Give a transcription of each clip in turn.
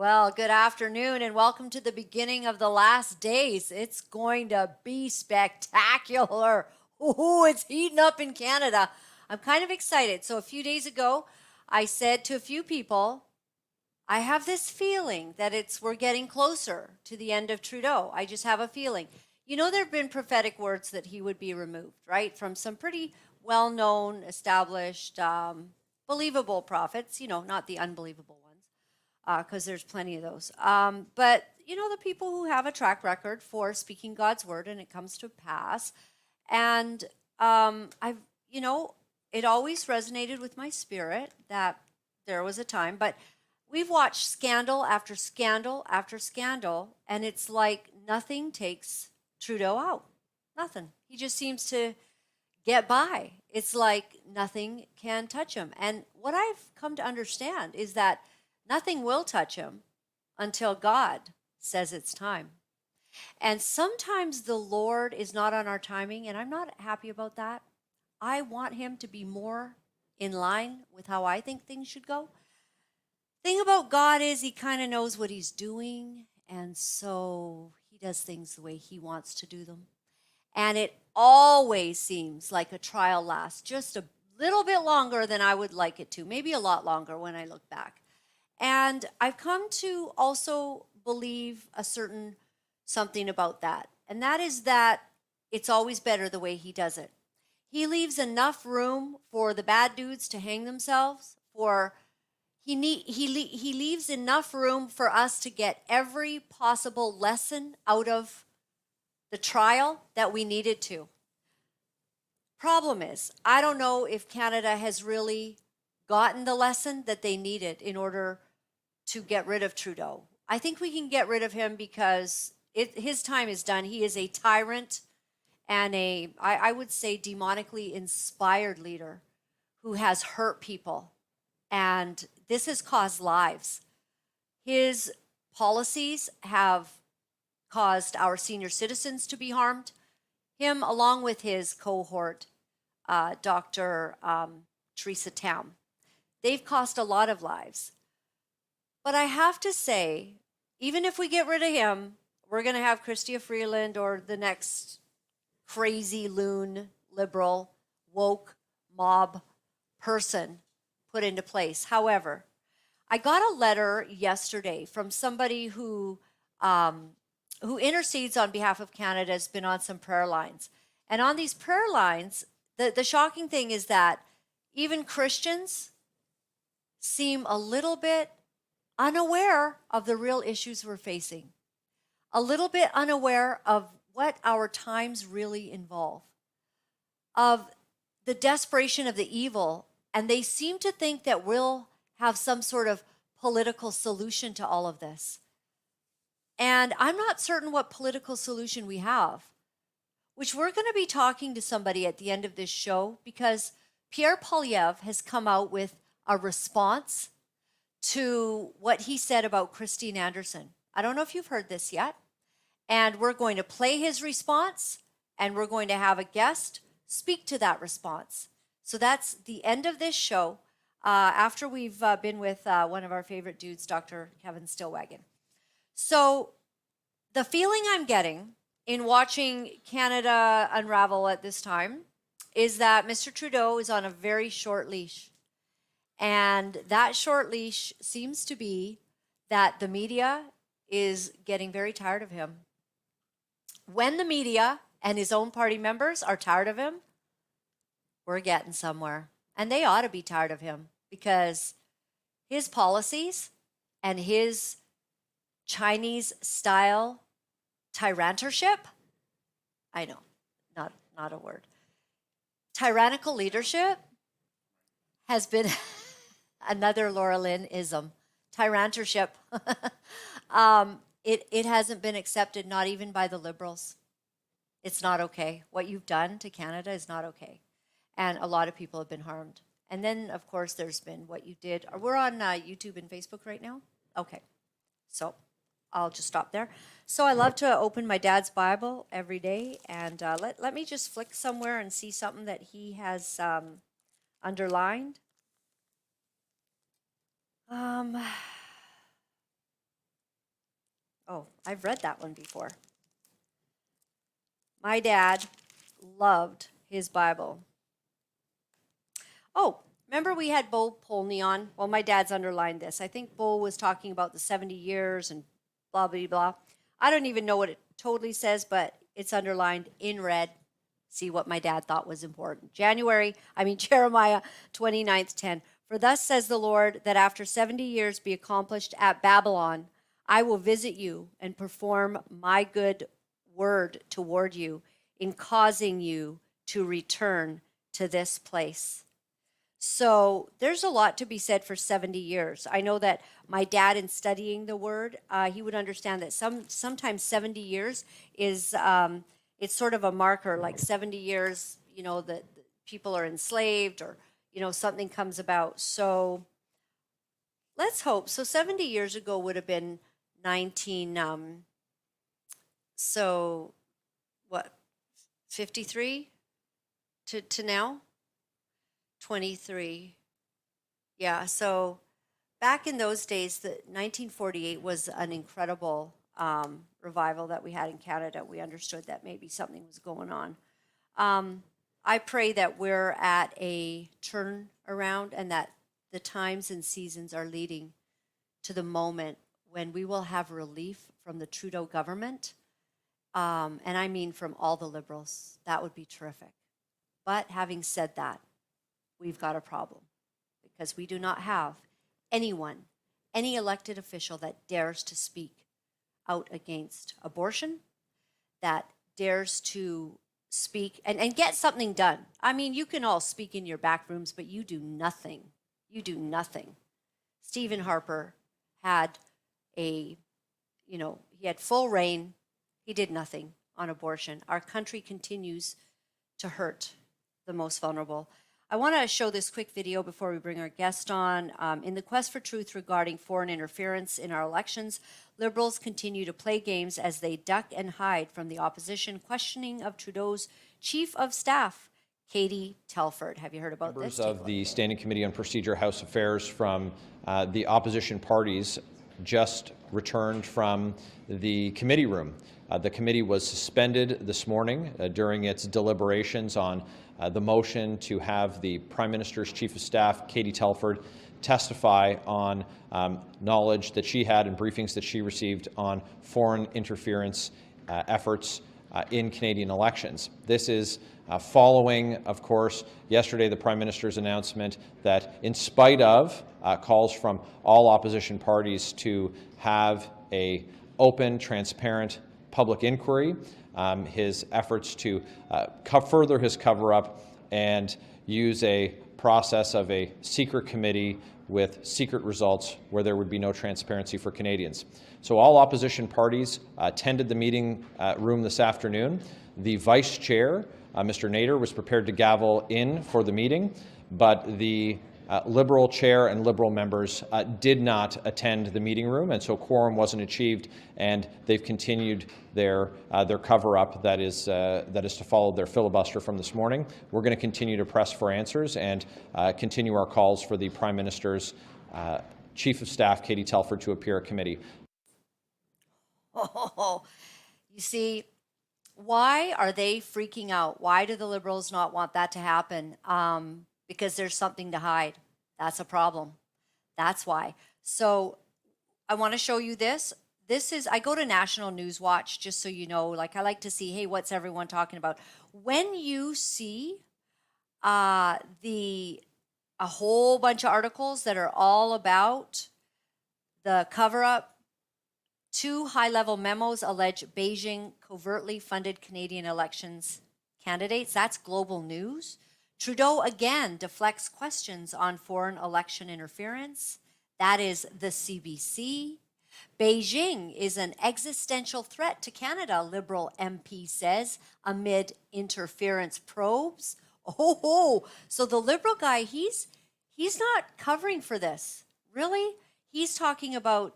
Well, good afternoon and welcome to the beginning of the last days. It's going to be spectacular. Ooh, it's heating up in Canada. I'm kind of excited. So, a few days ago, I said to a few people, I have this feeling that we're getting closer to the end of Trudeau. I just have a feeling. You know, there have been prophetic words that he would be removed, right? From some pretty well known, established, believable prophets, not the unbelievable ones because there's plenty of those. But the people who have a track record for speaking God's word and it comes to pass. And I've, it always resonated with my spirit that there was a time, but we've watched scandal after scandal after scandal, and it's like nothing takes Trudeau out. Nothing. He just seems to get by. It's like nothing can touch him. And what I've come to understand is that nothing will touch him until God says it's time. And sometimes the Lord is not on our timing, and I'm not happy about that. I want him to be more in line with how I think things should go. Thing about God is he kind of knows what he's doing, and so he does things the way he wants to do them. And it always seems like a trial lasts just a little bit longer than I would like it to, maybe a lot longer when I look back. And I've come to also believe a certain something about that. And that is that it's always better the way he does it. He leaves enough room for the bad dudes to hang themselves, he leaves enough room for us to get every possible lesson out of the trial that we needed to. Problem is, I don't know if Canada has really gotten the lesson that they needed in order to get rid of Trudeau. I think we can get rid of him because his time is done. He is a tyrant and I would say, demonically inspired leader who has hurt people. And this has caused lives. His policies have caused our senior citizens to be harmed. Him, along with his cohort, Dr. Theresa Tam, they've cost a lot of lives. But I have to say, even if we get rid of him, we're going to have Chrystia Freeland or the next crazy loon, liberal, woke, mob person put into place. However, I got a letter yesterday from somebody who intercedes on behalf of Canada, has been on some prayer lines. And on these prayer lines, the shocking thing is that even Christians seem a little bit unaware of the real issues we're facing, a little bit unaware of what our times really involve, of the desperation of the evil. And they seem to think that we'll have some sort of political solution to all of this. And I'm not certain what political solution we have, which we're going to be talking to somebody at the end of this show, because Pierre Poilievre has come out with a response to what he said about Christine Anderson. I don't know if you've heard this yet. And we're going to play his response, and we're going to have a guest speak to that response. So that's the end of this show, after we've been with one of our favorite dudes, Dr. Kevin Stillwagon. So the feeling I'm getting in watching Canada unravel at this time is that Mr. Trudeau is on a very short leash. And that short leash seems to be that the media is getting very tired of him. When the media and his own party members are tired of him, we're getting somewhere. And they ought to be tired of him, because his policies and his Chinese-style tyrannership, I know, not a word, tyrannical leadership has been another Laura-Lynn ism, tyrannership. It hasn't been accepted, not even by the Liberals. It's not okay. What you've done to Canada is not okay. And a lot of people have been harmed. And then, of course, there's been what you did. We're on YouTube and Facebook right now? Okay. So I'll just stop there. So I love to open my dad's Bible every day. And let me just flick somewhere and see something that he has underlined. Oh, I've read that one before. My dad loved his Bible. Oh, remember we had Bo Polney on? Well, my dad's underlined this. I think Bo was talking about the 70 years and blah, blah, blah. I don't even know what it totally says, but it's underlined in red. See what my dad thought was important. Jeremiah 29th 10. For thus says the Lord, that after 70 years be accomplished at Babylon, I will visit you and perform my good word toward you in causing you to return to this place. So there's a lot to be said for 70 years. I know that my dad, in studying the word, he would understand that sometimes 70 years is it's sort of a marker, like 70 years, that people are enslaved, or something comes about. So let's hope. So 70 years ago would have been 19. So what? 53 to now. 23. Yeah, so back in those days, the 1948 was an incredible revival that we had in Canada. We understood that maybe something was going on. I pray that we're at a turnaround and that the times and seasons are leading to the moment when we will have relief from the Trudeau government. And I mean from all the Liberals. That would be terrific. But having said that, we've got a problem, because we do not have anyone, any elected official that dares to speak out against abortion, that dares to speak and get something done. I mean, you can all speak in your back rooms, but you do nothing. You do nothing. Stephen Harper had he had full reign. He did nothing on abortion. Our country continues to hurt the most vulnerable. I want to show this quick video before we bring our guest on. In the quest for truth regarding foreign interference in our elections, Liberals continue to play games as they duck and hide from the opposition questioning of Trudeau's Chief of Staff, Katie Telford. Have you heard about this? Members of the Standing Committee on Procedure House Affairs from the opposition parties just returned from the committee room. The committee was suspended this morning during its deliberations on the motion to have the Prime Minister's Chief of Staff, Katie Telford, testify on knowledge that she had and briefings that she received on foreign interference efforts in Canadian elections. This is following, of course, yesterday the Prime Minister's announcement that, in spite of calls from all opposition parties to have a open, transparent public inquiry, his efforts to further his cover-up and use a process of a secret committee with secret results where there would be no transparency for Canadians. So all opposition parties attended the meeting room this afternoon. The Vice Chair, Mr. Nader, was prepared to gavel in for the meeting, but the Liberal Chair and Liberal members did not attend the meeting room, and so quorum wasn't achieved, and they've continued their cover-up that is to follow their filibuster from this morning. We're going to continue to press for answers and continue our calls for the Prime Minister's Chief of Staff, Katie Telford, to appear at committee. Oh, you see, why are they freaking out? Why do the Liberals not want that to happen? Because there's something to hide. That's a problem. That's why. So I want to show you this. I go to National News Watch, just so you know, I like to see, hey, what's everyone talking about? When you see a whole bunch of articles that are all about the cover-up, 2 high-level memos allege Beijing covertly funded Canadian elections candidates. That's global news. Trudeau again deflects questions on foreign election interference. That is the CBC. Beijing is an existential threat to Canada, Liberal MP says, amid interference probes. Oh, so the Liberal guy, he's not covering for this. Really? He's talking about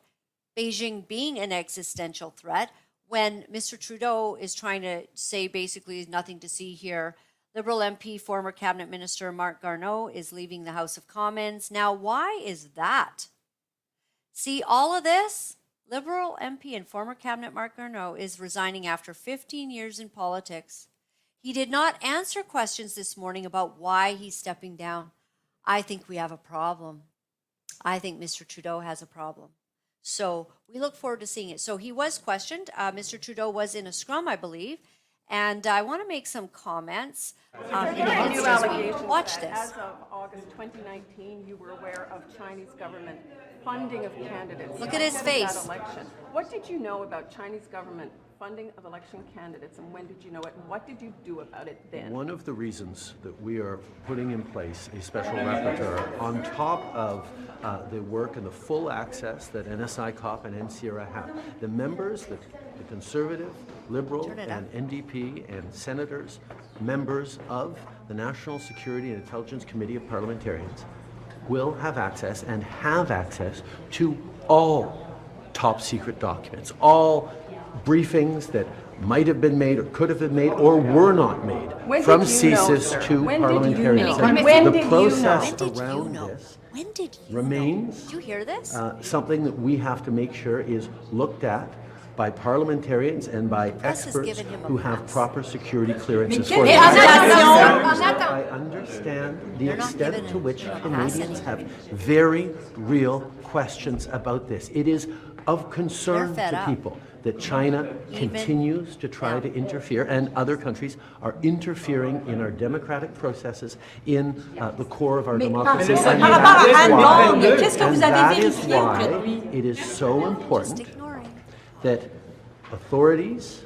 Beijing being an existential threat when Mr. Trudeau is trying to say basically nothing to see here. Liberal MP, former Cabinet Minister Marc Garneau is leaving the House of Commons. Now, why is that? See, all of this, Liberal MP and former cabinet Marc Garneau is resigning after 15 years in politics. He did not answer questions this morning about why he's stepping down. I think we have a problem. I think Mr. Trudeau has a problem. So we look forward to seeing it. So he was questioned. Mr. Trudeau was in a scrum, I believe. And I want to make some comments. New allegations Watch that this. as of August 2019, you were aware of Chinese government funding of candidates. Look at his ahead of face. that election. What did you know about Chinese government funding of election candidates, and when did you know it, and what did you do about it then? One of the reasons that we are putting in place a special rapporteur on top of the work and the full access that NSI COP and NCRA have. The members, the Conservative, Liberal, and NDP and senators, members of the National Security and Intelligence Committee of Parliamentarians will have access and have access to all top secret documents, all briefings that might have been made or could have been made or were not made, When from did you know, CSIS sir? to When did you parliamentarians. know? And When the did you know? process When did you around know? this When did you remains know? Did you hear this? something that we have to make sure is looked at by parliamentarians and by press has experts given him a who have pass. proper security clearances quelle for est that. la nation? I understand the They're not extent giving to him which a pass Canadians have anymore. very real questions about this. It is of concern They're fed to up. people that China Even continues to try now. to interfere, and other countries are interfering in our democratic processes in the core of our democracy. And par rapport à that is Hong why- Kong, qu'est-ce que and vous avez that is vérifié why auprès de lui? it is so Just important ignoring. that authorities,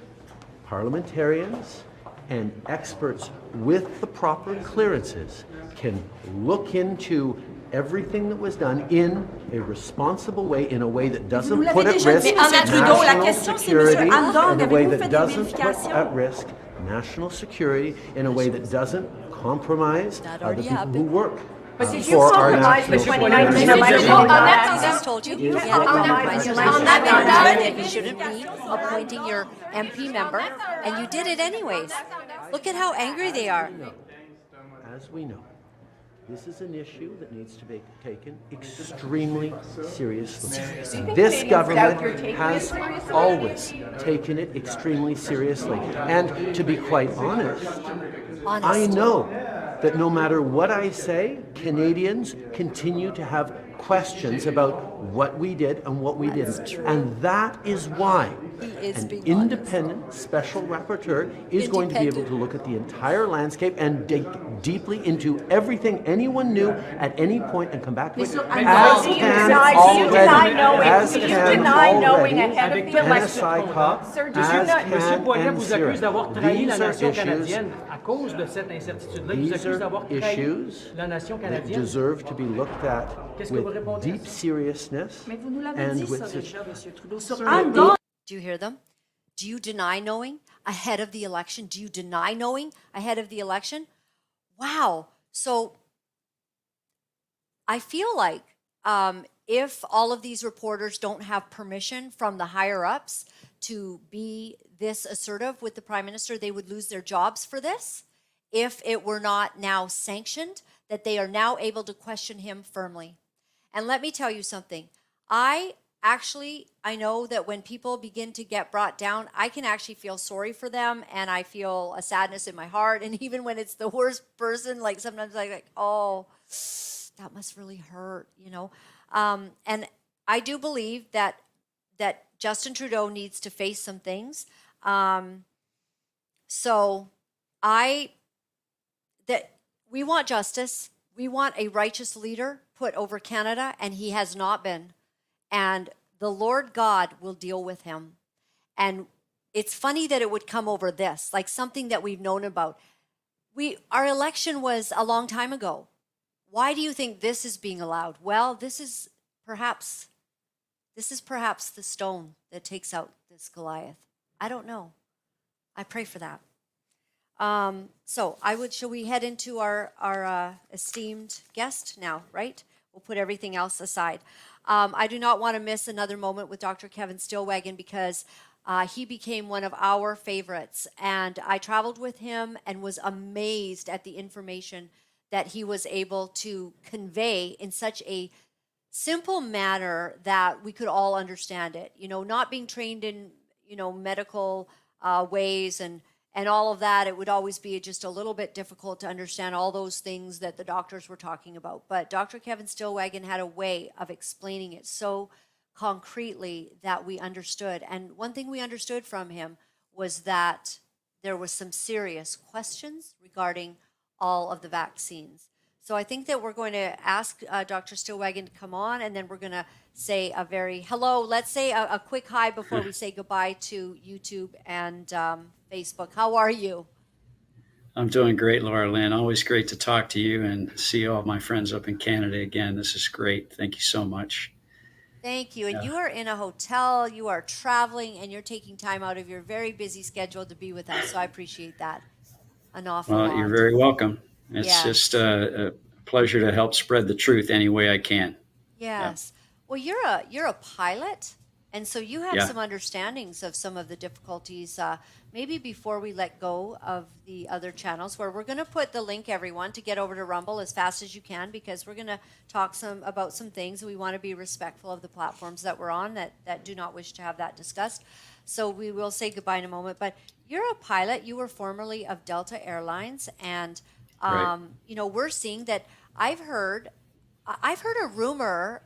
parliamentarians, and experts with the proper clearances can look into everything that was done in a responsible way, in a way that doesn't Vous l'avez put at déjà risk dit, Monsieur Trudeau. La national question, c'est, security, Monsieur Andong, in a way avez-vous that fait des doesn't put vérifications? at risk national security, in a way that doesn't compromise That the already people who happened. work But did you for our compromise the national 2019 security. election? I just told you, you can't compromise compromise the your election. that you shouldn't be appointing your MP member, and you did it anyways. Look at how angry they are. As we know, this is an issue that needs to be taken extremely seriously. This government has always taken it extremely seriously. And to be quite honest, I know that no matter what I say, Canadians continue to have questions about what we did and what we didn't. And that is why is an being independent special rapporteur is going to be able to look at the entire landscape and dig deeply into everything anyone knew at any point and come back to it, as Do you can deny knowing already ahead of the election? NSI COP, Sir, did you as not- Monsieur can Poilievre vous accuse d'avoir trahi la These are nation issues canadienne à cause de cette incertitude-là. Il vous These accuse d'avoir are trahi issues la nation that canadienne. deserve to be looked at Qu'est-ce que vous with répondez à deep ça? seriousness Mais vous nous l'avez and dit, with ça, such déjà, Monsieur Trudeau. Sur Andong, Do you hear them? Do you deny knowing ahead of the election? Do you deny knowing ahead of the election? Wow. So I feel like if all of these reporters don't have permission from the higher ups to be this assertive with the Prime Minister, they would lose their jobs for this if it were not now sanctioned, that they are now able to question him firmly. And let me tell you something. I know that when people begin to get brought down, I can actually feel sorry for them, and I feel a sadness in my heart. And even when it's the worst person, like sometimes I'm like, oh, that must really hurt, you know. And I do believe that Justin Trudeau needs to face some things. That we want justice. We want a righteous leader put over Canada, and he has not been. And the Lord God will deal with him. And it's funny that it would come over this, like something that we've known about. Our election was a long time ago. Why do you think this is being allowed? Well, this is perhaps the stone that takes out this Goliath. I don't know. I pray for that. Shall we head into our esteemed guest now, right? We'll put everything else aside. I do not want to miss another moment with Dr. Kevin Stillwagon because he became one of our favorites. And I traveled with him and was amazed at the information that he was able to convey in such a simple manner that we could all understand it. Not being trained in, medical ways and all of that, it would always be just a little bit difficult to understand all those things that the doctors were talking about. But Dr. Kevin Stillwagon had a way of explaining it so concretely that we understood. And one thing we understood from him was that there was some serious questions regarding all of the vaccines. So I think that we're going to ask Dr. Stillwagon to come on, and then we're going to say a very hello. Let's say a quick hi before we say goodbye to YouTube and Facebook. How are you? I'm doing great, Laura-Lynn. Always great to talk to you and see all my friends up in Canada again. This is great. Thank you so much. Thank you. And you are in a hotel, you are traveling, and you're taking time out of your very busy schedule to be with us. So I appreciate that an awful lot. Well, you're very welcome. It's Yes. just a pleasure to help spread the truth any way I can. Yes. Well, you're a pilot, and so you have Yeah. some understandings of some of the difficulties. Maybe before we let go of the other channels, where we're going to put the link, everyone, to get over to Rumble as fast as you can, because we're going to talk about some things. We want to be respectful of the platforms that we're on that do not wish to have that discussed. So we will say goodbye in a moment. But you're a pilot. You were formerly of Delta Airlines, and Right. we're seeing that. I've heard a rumor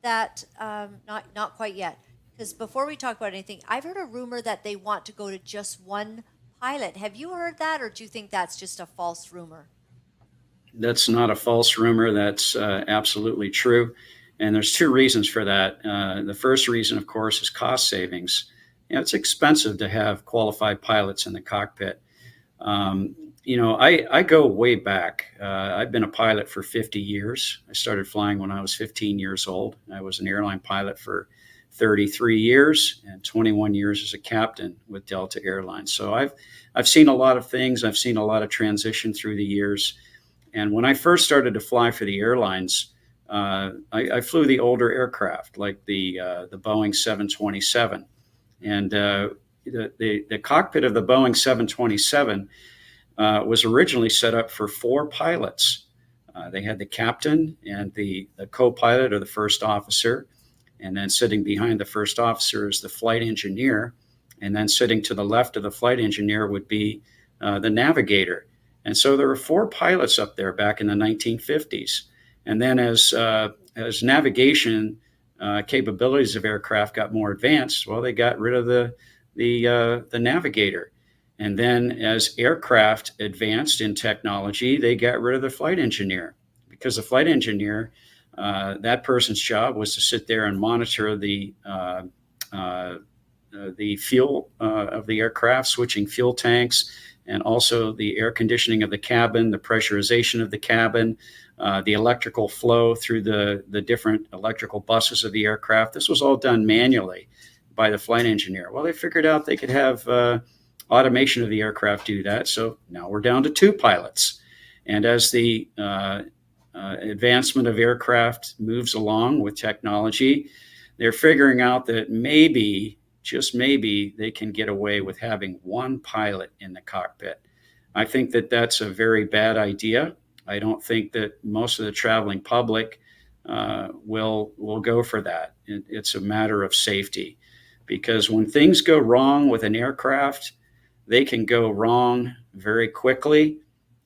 that not quite yet, because before we talk about anything, I've heard a rumor that they want to go to just one pilot. Have you heard that, or do you think that's just a false rumor? That's not a false rumor. That's absolutely true. And there's two reasons for that. The first reason, of course, is cost savings. It's expensive to have qualified pilots in the cockpit. I go way back. I've been a pilot for 50 years. I started flying when I was 15 years old. I was an airline pilot for 33 years and 21 years as a captain with Delta Airlines. So I've seen a lot of things. I've seen a lot of transition through the years. And when I first started to fly for the airlines, I flew the older aircraft, like the Boeing 727. And the cockpit of the Boeing 727 was originally set up for 4 pilots. They had the captain and the co-pilot or the first officer, and then sitting behind the first officer is the flight engineer, and then sitting to the left of the flight engineer would be the navigator. And so there were 4 pilots up there back in the 1950s. And then as navigation capabilities of aircraft got more advanced, well, they got rid of the navigator. And then as aircraft advanced in technology, they got rid of the flight engineer, because the flight engineer, that person's job was to sit there and monitor the fuel of the aircraft, switching fuel tanks, and also the air conditioning of the cabin, the pressurization of the cabin, the electrical flow through the different electrical buses of the aircraft. This was all done manually by the flight engineer. Well, they figured out they could have automation of the aircraft do that. So now we're down to 2 pilots. And as the advancement of aircraft moves along with technology, they're figuring out that maybe, just maybe, they can get away with having 1 pilot in the cockpit. I think that that's a very bad idea. I don't think that most of the traveling public will go for that. It's a matter of safety, because when things go wrong with an aircraft, they can go wrong very quickly.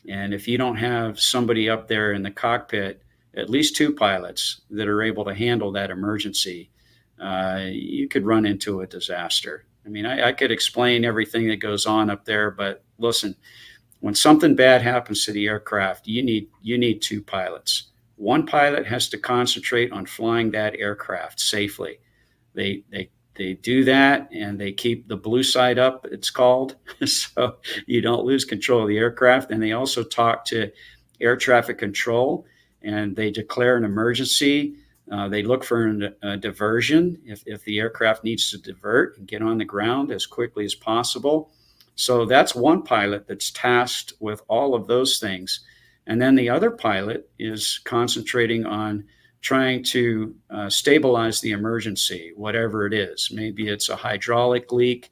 And if you don't have somebody up there in the cockpit, at least 2 pilots that are able to handle that emergency, you could run into a disaster. I mean, I could explain everything that goes on up there, but listen, when something bad happens to the aircraft, you need 2 pilots. 1 pilot has to concentrate on flying that aircraft safely. They do that, and they keep the blue side up, it's called, so you don't lose control of the aircraft. And they also talk to air traffic control, and they declare an emergency. They look for a diversion if the aircraft needs to divert and get on the ground as quickly as possible. So that's 1 pilot that's tasked with all of those things. And then the other pilot is concentrating on trying to stabilize the emergency, whatever it is. Maybe it's a hydraulic leak.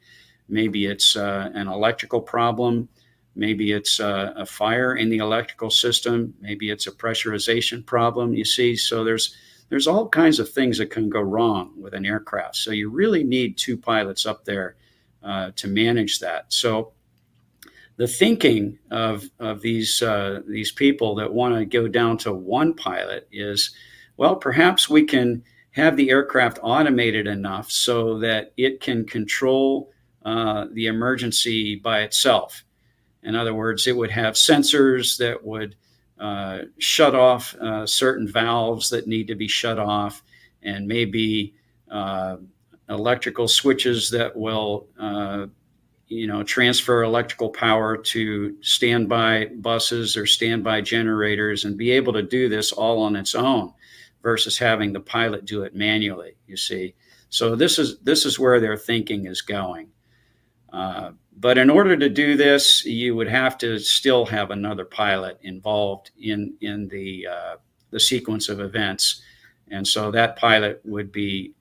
Maybe it's an electrical problem. Maybe it's a fire in the electrical system. Maybe it's a pressurization problem, you see. So there's There's all kinds of things that can go wrong with an aircraft. So you really need two pilots up there to manage that. So the thinking of these people that want to go down to one pilot is, well, perhaps we can have the aircraft automated enough so that it can control the emergency by itself. In other words, it would have sensors that would shut off certain valves that need to be shut off, and maybe electrical switches that will transfer electrical power to standby buses or standby generators, and be able to do this all on its own versus having the pilot do it manually, you see. So this is where their thinking is going. But in order to do this, you would have to still have another pilot involved in the sequence of events. And so that pilot would be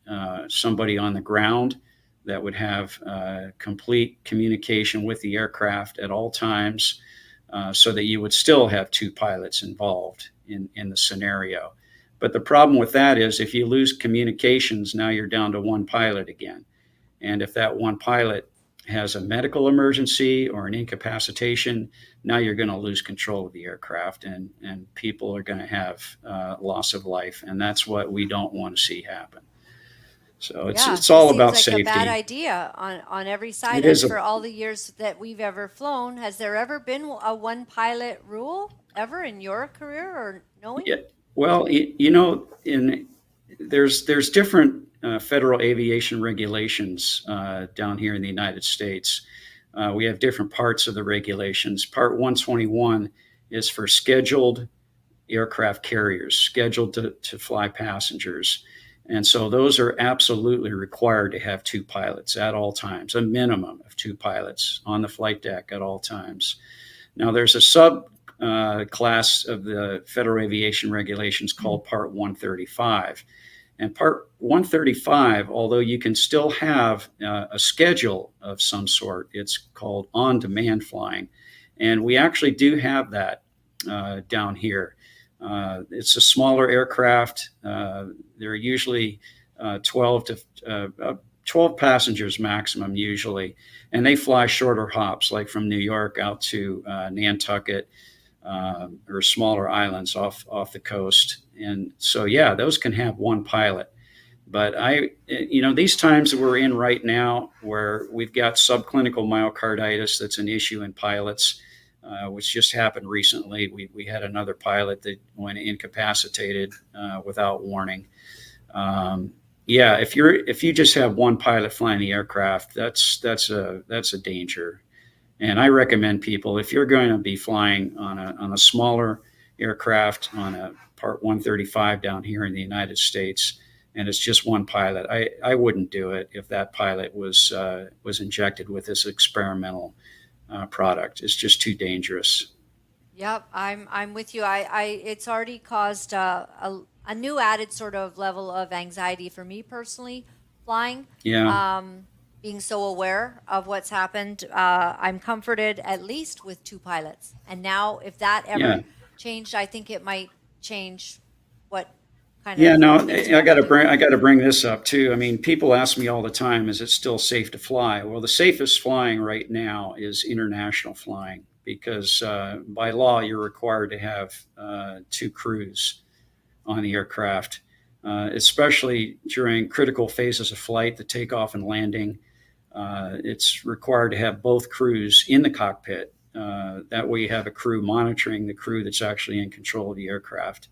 somebody on the ground that would have complete communication with the aircraft at all times, so that you would still have two pilots involved in the scenario. But the problem with that is if you lose communications, now you're down to one pilot again. And if that one pilot has a medical emergency or an incapacitation, now you're going to lose control of the aircraft, and people are going to have loss of life. And that's what we don't want to see happen. So it's all about safety. Seems like a bad idea on every side. It is for all the years that we've ever flown, has there ever been a one pilot rule ever in your career or knowing? Yeah. Well, there's different federal aviation regulations down here in the United States. We have different parts of the regulations. Part 121 is for scheduled aircraft carriers, scheduled to fly passengers. And so those are absolutely required to have two pilots at all times, a minimum of two pilots on the flight deck at all times. Now, there's a sub class of the federal aviation regulations called Part 135. And Part 135, although you can still have a schedule of some sort, it's called on-demand flying. And we actually do have that down here. It's a smaller aircraft. They're usually 12 passengers maximum usually. And they fly shorter hops, like from New York out to Nantucket, or smaller islands off the coast. And so, yeah, those can have one pilot. But these times that we're in right now, where we've got subclinical myocarditis, that's an issue in pilots, which just happened recently. We had another pilot that went incapacitated without warning. If you just have one pilot flying the aircraft, that's a danger. And I recommend people, if you're going to be flying on a smaller aircraft, on a Part 135 down here in the United States, and it's just one pilot, I wouldn't do it if that pilot was injected with this experimental product. It's just too dangerous. Yep, I'm with you. It's already caused a new added sort of level of anxiety for me personally, flying. Yeah. Being so aware of what's happened, I'm comforted at least with two pilots. And now, if that ever changed, I think it might change what kind of. Yeah, no, I got to bring this up too. I mean, people ask me all the time, is it still safe to fly? Well, the safest flying right now is international flying, because by law you're required to have two crews on the aircraft, especially during critical phases of flight, the takeoff and landing. It's required to have both crews in the cockpit. That way you have a crew monitoring the crew that's actually in control of the aircraft.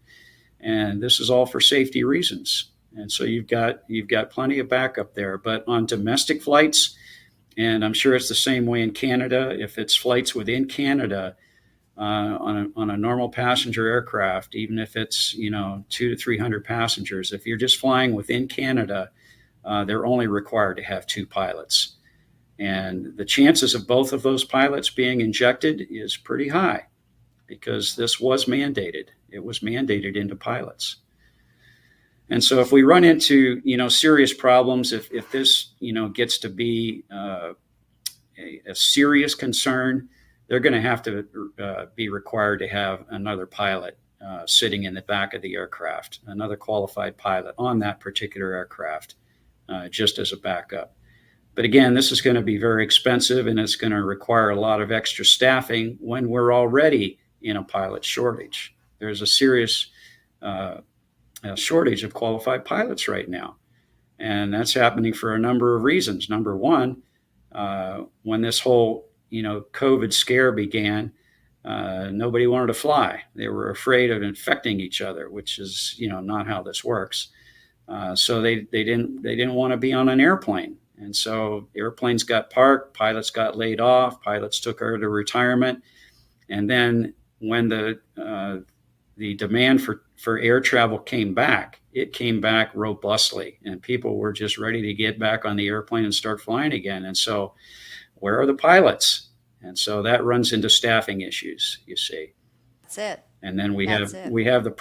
And this is all for safety reasons. And so you've got plenty of backup there. But on domestic flights, and I'm sure it's the same way in Canada, if it's flights within Canada, on a normal passenger aircraft, even if it's 200 to 300 passengers, if you're just flying within Canada, they're only required to have two pilots. And the chances of both of those pilots being injected is pretty high, because this was mandated. It was mandated into pilots. And so if we run into, serious problems, if this, gets to be a serious concern, they're going to have to be required to have another pilot sitting in the back of the aircraft, another qualified pilot on that particular aircraft, just as a backup. But again, this is going to be very expensive, and it's going to require a lot of extra staffing when we're already in a pilot shortage. There's a serious shortage of qualified pilots right now. And that's happening for a number of reasons. Number one, when this whole COVID scare began, nobody wanted to fly. They were afraid of infecting each other, which is not how this works. So they didn't want to be on an airplane, and so airplanes got parked, pilots got laid off, pilots took her to retirement, and then when the demand for air travel came back, it came back robustly, and people were just ready to get back on the airplane and start flying again. And so, where are the pilots? And so that runs into staffing issues, you see. That's it. And then we That's have it. we have the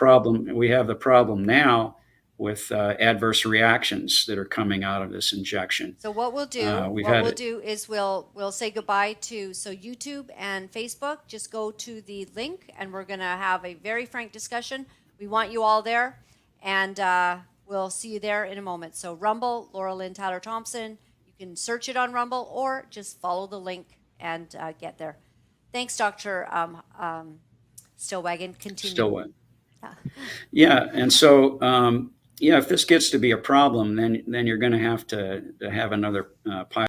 problem now with adverse reactions that are coming out of this injection. So what we'll do, is we'll say goodbye to YouTube and Facebook. Just go to the link, and we're going to have a very frank discussion. We want you all there, and we'll see you there in a moment. So Rumble, Laura-Lynn Tyler Thompson. You can search it on Rumble or just follow the link and get there. Thanks, Dr. Stillwagon. Continue. Stillwagon. Yeah, and so if this gets to be a problem, then you're going to have another pilot.